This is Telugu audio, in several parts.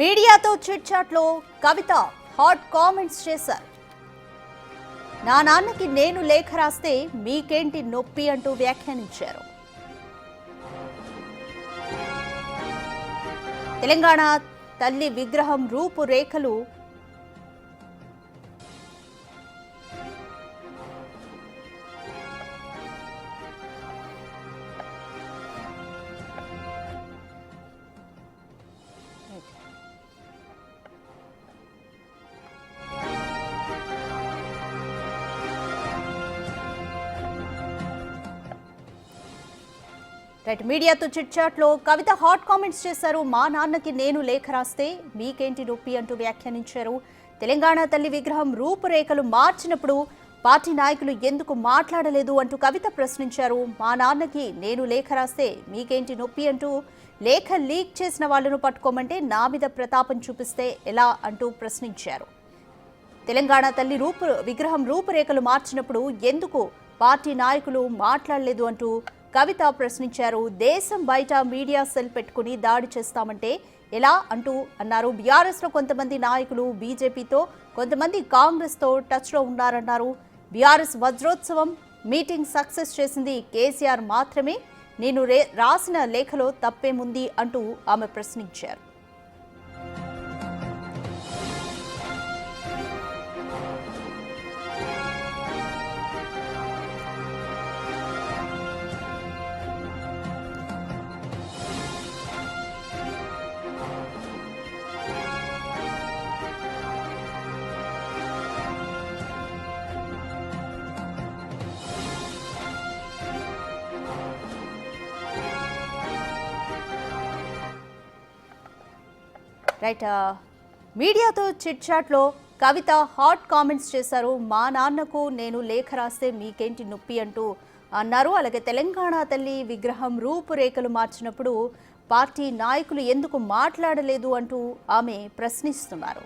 మీడియాతో చిట్ చాట్లో కవిత హాట్ కామెంట్స్ చేశారు. నా నాన్నకి నేను లేఖ రాస్తే మీకేంటి నొప్పి అంటూ వ్యాఖ్యానించారు. తెలంగాణ తల్లి విగ్రహం రూపురేఖలు రైట్ మీడియాతో చిట్ చాట్ లో కవిత హాట్ కామెంట్స్ చేశారు. మా నాన్నకి నేను లేఖ రాస్తే మీకేంటి నొప్పి అంటూ వ్యాఖ్యానించారు. తెలంగాణ తల్లి విగ్రహం రూపురేఖలు మార్చినప్పుడు పార్టీ నాయకులు ఎందుకు మాట్లాడలేదు అంటూ కవిత ప్రశ్నించారు. మా నాన్నకి నేను లేఖ రాస్తే మీకేంటి నొప్పి అంటూ లేఖ లీక్ చేసిన వాళ్లను పట్టుకోమంటే నా మీద ప్రతాపం చూపిస్తే ఎలా అంటూ ప్రశ్నించారు. తెలంగాణ తల్లి విగ్రహం రూపురేఖలు మార్చినప్పుడు ఎందుకు పార్టీ నాయకులు మాట్లాడలేదు అంటూ కవిత ప్రశ్నించారు. దేశం బయట మీడియా సెల్ పెట్టుకుని దాడి చేస్తామంటే ఎలా అంటూ అన్నారు. బీఆర్ఎస్ లో కొంతమంది నాయకులు బీజేపీతో, కొంతమంది కాంగ్రెస్ తో టచ్ లో ఉన్నారన్నారు. బీఆర్ఎస్ వజ్రోత్సవం మీటింగ్ సక్సెస్ చేసింది కేసీఆర్ మాత్రమే, నేను రాసిన లేఖలో తప్పేముంది అంటూ ఆమె ప్రశ్నించారు. రైట్ మీడియాతో చిట్ చాట్లో కవిత హాట్ కామెంట్స్ చేశారు. మా నాన్నకు నేను లేఖ రాస్తే మీకేంటి నొప్పి అంటూ అన్నారు. అలాగే తెలంగాణ తల్లి విగ్రహం రూపురేఖలు మార్చినప్పుడు పార్టీ నాయకులు ఎందుకు మాట్లాడలేదు అంటూ ఆమె ప్రశ్నిస్తున్నారు.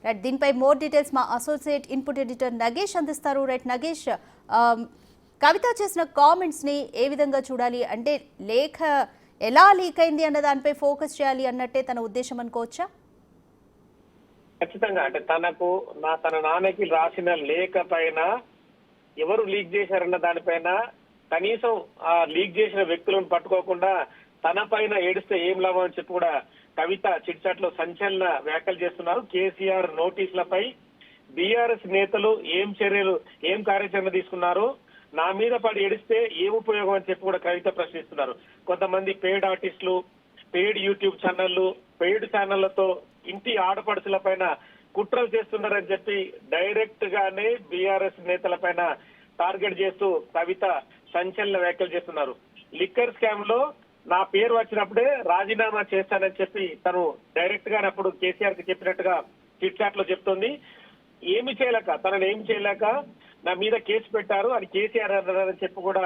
రైట్ దీనిపై మోర్ డీటెయిల్స్ మా అసోసియేట్ ఇన్పుట్ ఎడిటర్ నగేష్ అందిస్తారు. రైట్ నగేష్, కవిత చేసిన కామెంట్స్ ని ఏ విధంగా చూడాలి? అంటే లేఖ ఎలా లీక్ అయింది అన్న దానిపై ఫోకస్ చేయాలి అన్నట్టే తన ఉద్దేశం అనుకోవచ్చా? ఖచ్చితంగా. అంటే తన నాన్నకి రాసిన లేఖ పైన ఎవరు లీక్ చేశారన్న దానిపైన కనీసం ఆ లీక్ చేసిన వ్యక్తులను పట్టుకోకుండా తన పైన ఏడిస్తే ఏం లాభం అని చెప్పి కూడా కవిత చిట్ చాట్ లో సంచలన వ్యాఖ్యలు చేస్తున్నారు. కేసీఆర్ నోటీసులపై బీఆర్ఎస్ నేతలు ఏం కార్యాచరణ తీసుకున్నారు, నా మీద పడి ఏడిస్తే ఏం ఉపయోగం అని చెప్పి కూడా కవిత ప్రశ్నిస్తున్నారు. కొంతమంది పెయిడ్ ఆర్టిస్టులు, పెయిడ్ యూట్యూబ్ ఛానళ్లు, పెయిడ్ ఛానళ్లతో ఇంటి ఆడపడుచుల పైన కుట్రలు చేస్తున్నారని చెప్పి డైరెక్ట్ గానే బీఆర్ఎస్ నేతల పైన టార్గెట్ చేస్తూ కవిత సంచలన వ్యాఖ్యలు చేస్తున్నారు. లిక్కర్ స్కామ్ లో నా పేరు వచ్చినప్పుడే రాజీనామా చేస్తానని చెప్పి తను డైరెక్ట్ గా అప్పుడు కేసీఆర్ కి చెప్పినట్టుగా చిట్ చాట్ లో చెప్తుంది. ఏమి చేయలేక నా మీద కేసు పెట్టారు అని కేసీఆర్ అన్నారని చెప్పి కూడా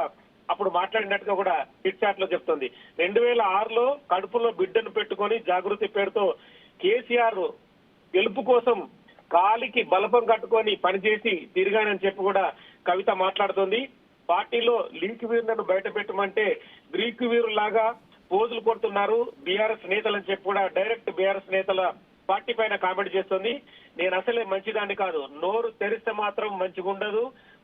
అప్పుడు మాట్లాడినట్టుగా కూడా చిట్ చాట్ లో చెప్తుంది. 2006లో కడుపులో బిడ్డను పెట్టుకొని జాగృతి పేరుతో కేసీఆర్ గెలుపు కోసం కాలికి బలపం కట్టుకొని పనిచేసి తిరిగానని చెప్పి కూడా కవిత మాట్లాడుతుంది. పార్టీలో లింక్ వీరులను బయట పెట్టమంటే గ్రీకు వీరులాగా పోజులు కొడుతున్నారు బీఆర్ఎస్ నేతలని చెప్పి కూడా డైరెక్ట్ బీఆర్ఎస్ నేతల పార్టీ పైన కామెంట్ చేస్తుంది. నేను అసలే మంచిదాన్ని కాదు, నోరు తెరిస్తే మాత్రం మంచిగా ఉండదు,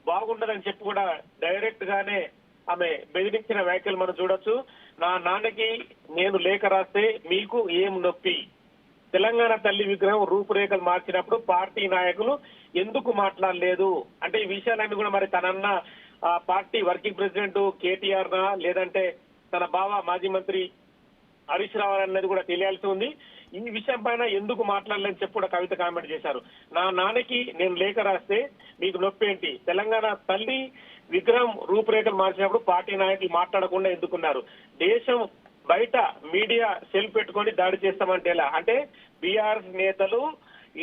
బాగుండదని చెప్పి కూడా డైరెక్ట్ గానే ఆమె బెదిరించిన వ్యాఖ్యలు మనం చూడొచ్చు. నా నాన్నకి నేను లేఖ రాస్తే మీకు ఏం నొప్పి, తెలంగాణ తల్లి విగ్రహం రూపురేఖలు మార్చినప్పుడు పార్టీ నాయకులు ఎందుకు మాట్లాడలేదు అంటే ఈ విషయాలన్నీ కూడా మరి తనన్న పార్టీ వర్కింగ్ ప్రెసిడెంట్ కేటీఆర్ నా లేదంటే తన బావ మాజీ మంత్రి హరీష్ రావు అన్నది కూడా తెలియాల్సి ఉంది. ఈ విషయం పైన ఎందుకు మాట్లాడలేని చెప్పి కూడా కవిత కామెంట్ చేశారు. నా నాన్నకి నేను లేఖ రాస్తే మీకు నొప్పి ఏంటి, తెలంగాణ తల్లి విగ్రహం రూపురేఖలు మార్చినప్పుడు పార్టీ నాయకులు మాట్లాడకుండా ఎందుకున్నారు, దేశం బయట మీడియా సెల్ పెట్టుకొని దాడి చేస్తామంటే ఎలా అంటే బీఆర్ఎస్ నేతలు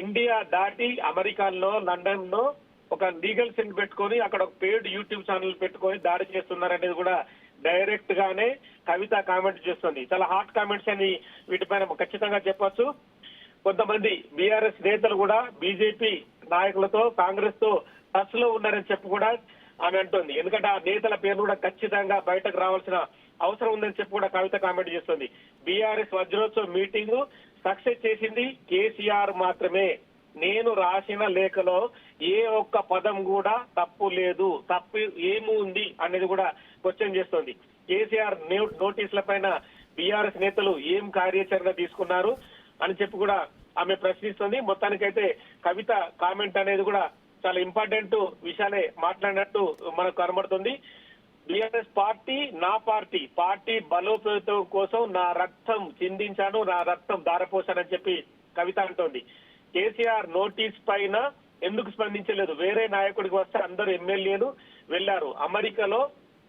ఇండియా దాటి అమెరికాలో, లండన్ లో ఒక లీగల్ సెల్ పెట్టుకొని అక్కడ ఒక పెయిడ్ యూట్యూబ్ ఛానల్ పెట్టుకొని దాడి చేస్తున్నారనేది కూడా డైరెక్ట్ గానే కవిత కామెంట్ చేస్తుంది. చాలా హాట్ కామెంట్స్ అని వీటిపైన ఖచ్చితంగా చెప్పొచ్చు. కొంతమంది బీఆర్ఎస్ నేతలు కూడా బీజేపీ నాయకులతో కాంగ్రెస్ తో టచ్ లో ఉన్నారని చెప్పి కూడా ఆమె అంటుంది. ఎందుకంటే ఆ నేతల పేర్లు కూడా ఖచ్చితంగా బయటకు రావాల్సిన అవసరం ఉందని చెప్పి కూడా కవిత కామెంట్ చేస్తుంది. బీఆర్ఎస్ వజ్రోత్సవ మీటింగ్ సక్సెస్ చేసింది కేసీఆర్ మాత్రమే. నేను రాసిన లేఖలో ఏ ఒక్క పదం కూడా తప్పు లేదు, తప్పు ఏముంది అనేది కూడా క్వశ్చన్ చేస్తోంది. కేసీఆర్ నోటీసుల పైన బీఆర్ఎస్ నేతలు ఏం కార్యాచరణ తీసుకున్నారు అని చెప్పి కూడా ఆమె ప్రశ్నిస్తుంది. మొత్తానికైతే కవిత కామెంట్ అనేది కూడా చాలా ఇంపార్టెంట్ విషయాలే మాట్లాడినట్టు మనకు కనబడుతుంది. బీఆర్ఎస్ పార్టీ నా పార్టీ, పార్టీ బలోపేతం కోసం నా రక్తం చిందించాను, నా రక్తం దారపోసానని చెప్పి కవిత అంటోంది. కేసీఆర్ నోటీస్ పైన ఎందుకు స్పందించలేదు? వేరే నాయకుడికి వస్తే అందరూ ఎమ్మెల్యేలు వెళ్లారు. అమెరికాలో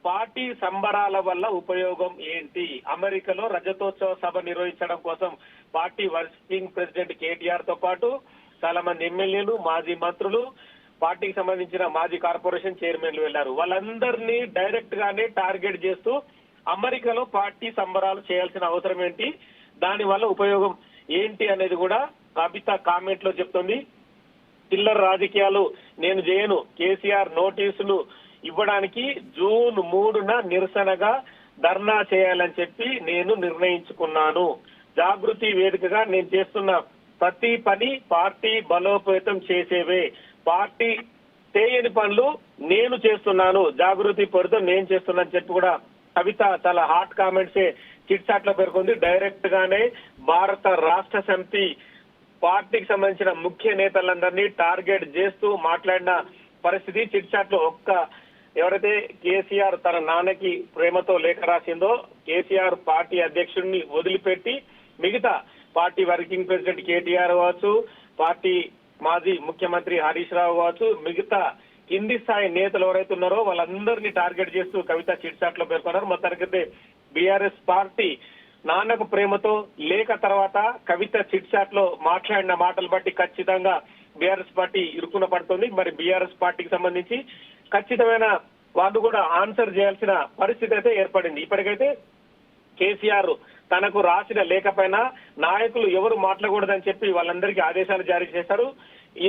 పార్టీ సంబరాల వల్ల ఉపయోగం ఏంటి? అమెరికాలో రజతోత్సవ సభ నిర్వహించడం కోసం పార్టీ వర్కింగ్ ప్రెసిడెంట్ కేటీఆర్ తో పాటు చాలా మంది ఎమ్మెల్యేలు, మాజీ మంత్రులు, పార్టీకి సంబంధించిన మాజీ కార్పొరేషన్ చైర్మన్లు వెళ్లారు. వాళ్ళందరినీ డైరెక్ట్ గానే టార్గెట్ చేస్తూ అమెరికాలో పార్టీ సంబరాలు చేయాల్సిన అవసరం ఏంటి, దాని వల్ల ఉపయోగం ఏంటి అనేది కూడా కవిత కామెంట్ లో చెప్తుంది. చిల్లర రాజకీయాలు నేను చేయను, కేసీఆర్ నోటీసులు ఇవ్వడానికి జూన్ 3న నిరసనగా ధర్నా చేయాలని చెప్పి నేను నిర్ణయించుకున్నాను. జాగృతి వేదికగా నేను చేస్తున్న ప్రతి పని పార్టీ బలోపేతం చేసేవే. పార్టీ చేయని పనులు నేను చేస్తున్నాను, జాగృతి పేరుతో నేను చేస్తున్నా అని చెప్పి కూడా కవిత చాలా హాట్ కామెంట్సే చిట్ చాట్ లో పేర్కొంది. డైరెక్ట్ గానే భారత రాష్ట్ర సమితి పార్టీకి సంబంధించిన ముఖ్య నేతలందరినీ టార్గెట్ చేస్తూ మాట్లాడిన పరిస్థితి చిట్ చాట్ లో. ఎవరైతే కేసీఆర్ తన నాన్నకి ప్రేమతో లేఖ రాసిందో, కేసీఆర్ పార్టీ అధ్యక్షుడిని వదిలిపెట్టి మిగతా పార్టీ వర్కింగ్ ప్రెసిడెంట్ కేటీఆర్ కావచ్చు, పార్టీ మాజీ ముఖ్యమంత్రి హరీష్ రావు కావచ్చు, మిగతా కింది స్థాయి నేతలు ఎవరైతే ఉన్నారో వాళ్ళందరినీ టార్గెట్ చేస్తూ కవిత చిట్ చాట్ లో పేర్కొన్నారు. మొత్తానికైతే బీఆర్ఎస్ పార్టీ నాన్నకు ప్రేమతో లేఖ తర్వాత కవిత చిట్ చాట్ లో మాట్లాడిన మాటలు బట్టి ఖచ్చితంగా బీఆర్ఎస్ పార్టీ ఇరుకున పడుతుంది. మరి బీఆర్ఎస్ పార్టీకి సంబంధించి ఖచ్చితమైన వాళ్ళు కూడా ఆన్సర్ చేయాల్సిన పరిస్థితి అయితే ఏర్పడింది. ఇప్పటికైతే కేసీఆర్ తనకు రాసిన లేఖ పైన నాయకులు ఎవరు మాట్లాడకూడదని చెప్పి వాళ్ళందరికీ ఆదేశాలు జారీ చేశారు.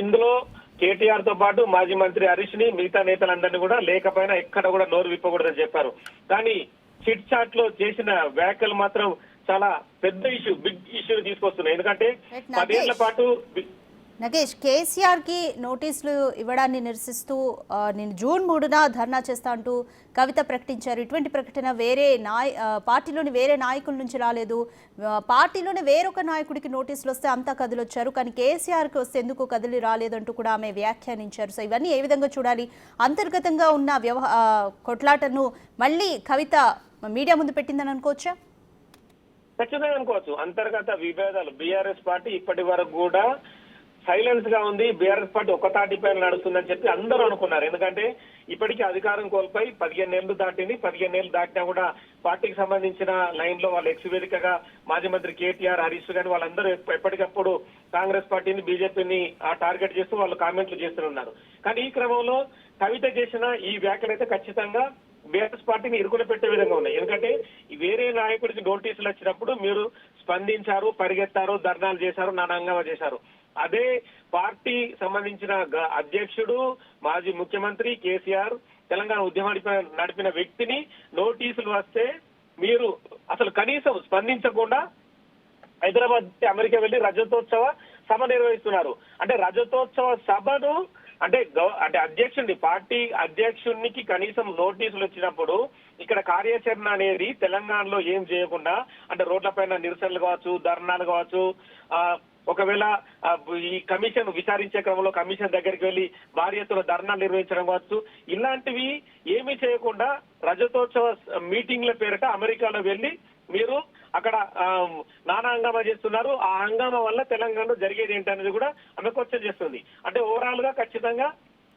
ఇందులో కేటీఆర్ తో పాటు మాజీ మంత్రి హరీష్ ని, మిగతా నేతలందరినీ కూడా లేఖ పైన ఎక్కడ కూడా నోరు విప్పకూడదని చెప్పారు. కానీ చిట్ చాట్ లో చేసిన వ్యాఖ్యలు మాత్రం చాలా పెద్ద ఇష్యూ, బిగ్ ఇష్యూ తీసుకొస్తున్నాయి. ఎందుకంటే 10 ఏళ్ల పాటు నగేష్, కేసీఆర్ కి నోటీసులు ఇవ్వడాన్ని నిరసిస్తూ నేను జూన్ 3న ధర్నా చేస్తా అంటూ కవిత ప్రకటించారు. ఇటువంటి ప్రకటన పార్టీలోని వేరే నాయకుల నుంచి రాలేదు. పార్టీలోని వేరొక నాయకుడికి నోటీసులు వస్తే అంతా కదిలొచ్చారు, కానీ కేసీఆర్కి వస్తే ఎందుకు కదిలి రాలేదంటూ కూడా ఆమె వ్యాఖ్యానించారు. సో ఇవన్నీ ఏ విధంగా చూడాలి? అంతర్గతంగా ఉన్న కొట్లాటను మళ్ళీ కవిత మీడియా ముందు పెట్టిందని అనుకోవచ్చా? ఖచ్చితంగా అనుకోవచ్చు. అంతర్గత విభేదాలు బీఆర్ఎస్ పార్టీ ఇప్పటి వరకు కూడా సైలెన్స్ గా ఉంది. బీఆర్ఎస్ పార్టీ ఒక తాటి పైన నడుస్తుందని చెప్పి అందరూ అనుకున్నారు. ఎందుకంటే ఇప్పటికీ అధికారం కోల్పోయి 15 ఏళ్లు దాటింది. 15 ఏళ్లు దాటినా కూడా పార్టీకి సంబంధించిన లైన్ లో వాళ్ళు ఎక్స్ వేదికగా మాజీ మంత్రి కేటీఆర్, హరీష్ గాని వాళ్ళందరూ ఎప్పటికప్పుడు కాంగ్రెస్ పార్టీని, బీజేపీని టార్గెట్ చేస్తూ వాళ్ళు కామెంట్లు చేస్తున్నారు. కానీ ఈ క్రమంలో కవిత చేసిన ఈ వ్యాఖ్యలు అయితే ఖచ్చితంగా బీఆర్ఎస్ పార్టీని ఇరుకున పెట్టే విధంగా ఉన్నాయి. ఎందుకంటే వేరే నాయకుడికి నోటీసులు వచ్చినప్పుడు మీరు స్పందించారు, పరిగెత్తారు, ధర్నాలు చేశారు, నానాంగమా చేశారు. అదే పార్టీ సంబంధించిన అధ్యక్షుడు, మాజీ ముఖ్యమంత్రి కేసీఆర్ తెలంగాణ ఉద్యమాన్ని నడిపిన వ్యక్తిని నోటీసులు వస్తే మీరు అసలు కనీసం స్పందించకుండా హైదరాబాద్ అమెరికా వెళ్లి రజతోత్సవ సభ నిర్వహిస్తున్నారు. అంటే రజతోత్సవ సభను అంటే అధ్యక్షుడిని, పార్టీ అధ్యక్షుడికి కనీసం నోటీసులు వచ్చినప్పుడు ఇక్కడ కార్యాచరణ అనేది తెలంగాణలో ఏం చేయకుండా, అంటే రోడ్లపైన నిరసనలు కావచ్చు, ధర్నాలు కావచ్చు, ఒకవేళ ఈ కమిషన్ విచారించే క్రమంలో కమిషన్ దగ్గరికి వెళ్లి భారీ ఎత్తున ధర్నాలు నిర్వహించడం కావచ్చు, ఇలాంటివి ఏమీ చేయకుండా రజతోత్సవ మీటింగ్ల పేరిట అమెరికాలో వెళ్లి మీరు అక్కడ నానా హంగామా చేస్తున్నారు. ఆ హంగామా వల్ల తెలంగాణలో జరిగేది ఏంటనేది కూడా ఆమె క్వశ్చన్ చేస్తుంది. అంటే ఓవరాల్ గా ఖచ్చితంగా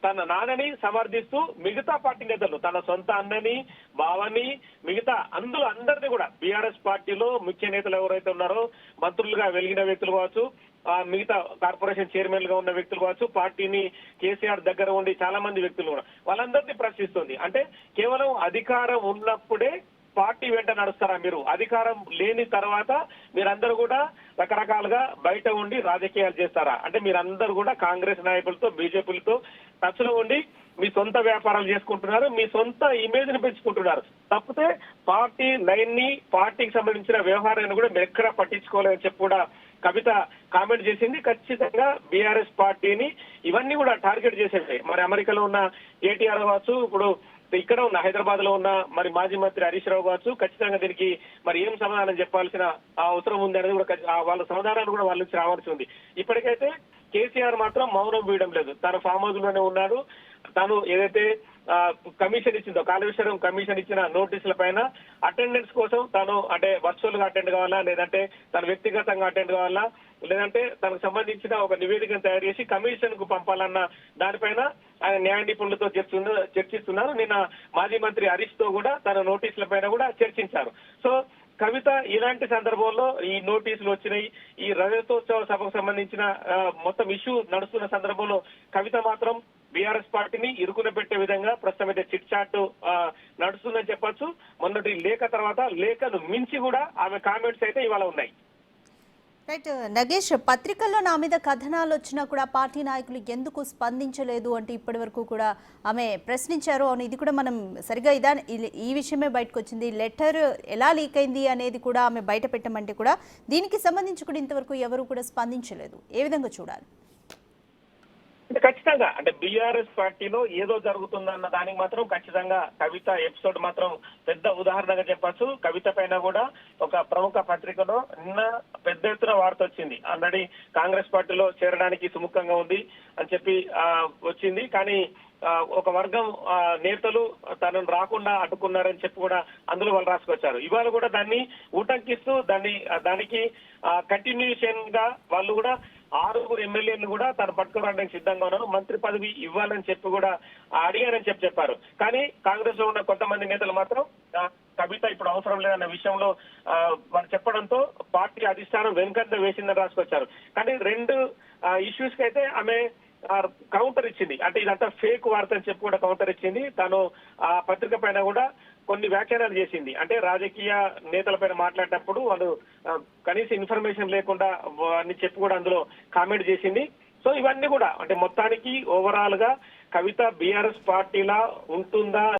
తన నాన్నని సమర్థిస్తూ మిగతా పార్టీ నేతలు, తన సొంత అన్నని, బావని, మిగతా అందరినీ కూడా బీఆర్ఎస్ పార్టీలో ముఖ్య నేతలు ఎవరైతే ఉన్నారో, మంత్రులుగా వెలిగిన వ్యక్తులు కావచ్చు, మిగతా కార్పొరేషన్ చైర్మన్లుగా ఉన్న వ్యక్తులు కావచ్చు, పార్టీని కేసీఆర్ దగ్గర ఉండి చాలా మంది వ్యక్తులు కూడా వాళ్ళందరినీ ప్రశ్నిస్తుంది. అంటే కేవలం అధికారం ఉన్నప్పుడే పార్టీ వెంట నడుస్తారా? మీరు అధికారం లేని తర్వాత మీరందరూ కూడా రకరకాలుగా బయట ఉండి రాజకీయాలు చేస్తారా? అంటే మీరందరూ కూడా కాంగ్రెస్ నాయకులతో బీజేపీలతో టచ్ లో ఉండి మీ సొంత వ్యాపారాలు చేసుకుంటున్నారు, మీ సొంత ఇమేజ్ ని పెంచుకుంటున్నారు. తప్పితే పార్టీ లైన్ ని, పార్టీకి సంబంధించిన వ్యవహారాన్ని కూడా మీరు ఎక్కడా పట్టించుకోలేదని చెప్పి కూడా కవిత కామెంట్ చేసింది. ఖచ్చితంగా బీఆర్ఎస్ పార్టీని ఇవన్నీ కూడా టార్గెట్ చేసేవి. మరి అమెరికాలో ఉన్న కేటీఆర్ కావచ్చు, ఇప్పుడు ఇక్కడ ఉన్న హైదరాబాద్ లో ఉన్న మరి మాజీ మంత్రి హరీష్ రావు కావచ్చు, ఖచ్చితంగా దీనికి మరి ఏం సమాధానం చెప్పాల్సిన అవసరం ఉంది అనేది కూడా వాళ్ళ సమాధానాలు కూడా వాళ్ళ నుంచి రావాల్సి ఉంది. ఇప్పటికైతే కేసీఆర్ మాత్రం మౌనం వీయడం లేదు. తన ఫామ్ హౌస్ లోనే ఉన్నాడు. తాను ఏదైతే కమిషన్ ఇచ్చిందో, కాళేశ్వరం కమిషన్ ఇచ్చిన నోటీసుల పైన అటెండెన్స్ కోసం తాను అంటే వర్చువల్ గా అటెండ్ కావాలా, లేదంటే తను వ్యక్తిగతంగా అటెండ్ కావాలా, లేదంటే తనకు సంబంధించిన ఒక నివేదికను తయారు చేసి కమిషన్ కు పంపాలన్న దానిపైన ఆయన న్యాయ నిపుణులతో చర్చిస్తున్నారు. నిన్న మాజీ మంత్రి హరీష్ తో కూడా తన నోటీసుల పైన కూడా చర్చించారు. సో కవిత ఇలాంటి సందర్భంలో ఈ నోటీసులు వచ్చినాయి, ఈ రజతోత్సవ సభకు సంబంధించిన మొత్తం ఇష్యూ నడుస్తున్న సందర్భంలో కవిత మాత్రం బీఆర్ఎస్ పార్టీని ఇరుకున పెట్టే విధంగా ప్రస్తుతం అయితే చిట్ చాట్ నడుస్తుందని చెప్పొచ్చు. మొన్నటి లేఖ తర్వాత లేఖను మించి కూడా ఆమె కామెంట్స్ అయితే ఇవాళ ఉన్నాయి. రైట్ నగేష్, పత్రికల్లో నా మీద కథనాలు వచ్చినా కూడా పార్టీ నాయకులు ఎందుకు స్పందించలేదు అంటే ఇప్పటి వరకు కూడా ఆమె ప్రశ్నించారు. అవును, ఇది కూడా మనం సరిగా ఈ విషయమే బయటకు వచ్చింది. లెటర్ ఎలా లీక్ అయింది అనేది కూడా ఆమె బయట పెట్టమంటే కూడా దీనికి సంబంధించి కూడా ఇంతవరకు ఎవరు కూడా స్పందించలేదు. ఏ విధంగా చూడాలి? అంటే ఖచ్చితంగా అంటే బీఆర్ఎస్ పార్టీలో ఏదో జరుగుతుందన్న దానికి మాత్రం ఖచ్చితంగా కవిత ఎపిసోడ్ మాత్రం పెద్ద ఉదాహరణగా చెప్పచ్చు. కవిత పైన కూడా ఒక ప్రముఖ పత్రికలో నిన్న పెద్ద ఎత్తున వార్త వచ్చింది. ఆల్రెడీ కాంగ్రెస్ పార్టీలో చేరడానికి సుముఖంగా ఉంది అని చెప్పి వచ్చింది. కానీ ఒక వర్గం నేతలు తనను రాకుండా అడ్డుకున్నారని చెప్పి కూడా అందులో వాళ్ళు రాసుకొచ్చారు. ఇవాళ కూడా దాన్ని ఉటంకిస్తూ దానికి కంటిన్యూషన్ గా వాళ్ళు కూడా 6 ఎమ్మెల్యేలు కూడా తను పట్టుకోవడానికి సిద్ధంగా ఉన్నారు, మంత్రి పదవి ఇవ్వాలని చెప్పి కూడా అడిగారని చెప్పారు. కానీ కాంగ్రెస్ లో ఉన్న కొంతమంది నేతలు మాత్రం కవిత ఇప్పుడు అవసరం లేదన్న విషయంలో వాళ్ళు చెప్పడంతో పార్టీ అధిష్టానం వెనుకంత వేసిందని రాసుకొచ్చారు. కానీ 2 ఇష్యూస్ కి అయితే ఆమె కౌంటర్ ఇచ్చింది. అంటే ఇదంతా ఫేక్ వార్త అని చెప్పి కూడా కౌంటర్ ఇచ్చింది. తాను ఆ పత్రిక పైన కూడా కొన్ని వ్యాఖ్యానాలు చేసింది. అంటే రాజకీయ నేతల పైన మాట్లాడేటప్పుడు వాళ్ళు కనీస ఇన్ఫర్మేషన్ లేకుండా అని చెప్పి కూడా అందులో కామెంట్ చేసింది. సో ఇవన్నీ కూడా అంటే మొత్తానికి ఓవరాల్ గా కవిత బీఆర్ఎస్ పార్టీలా ఉంటుందా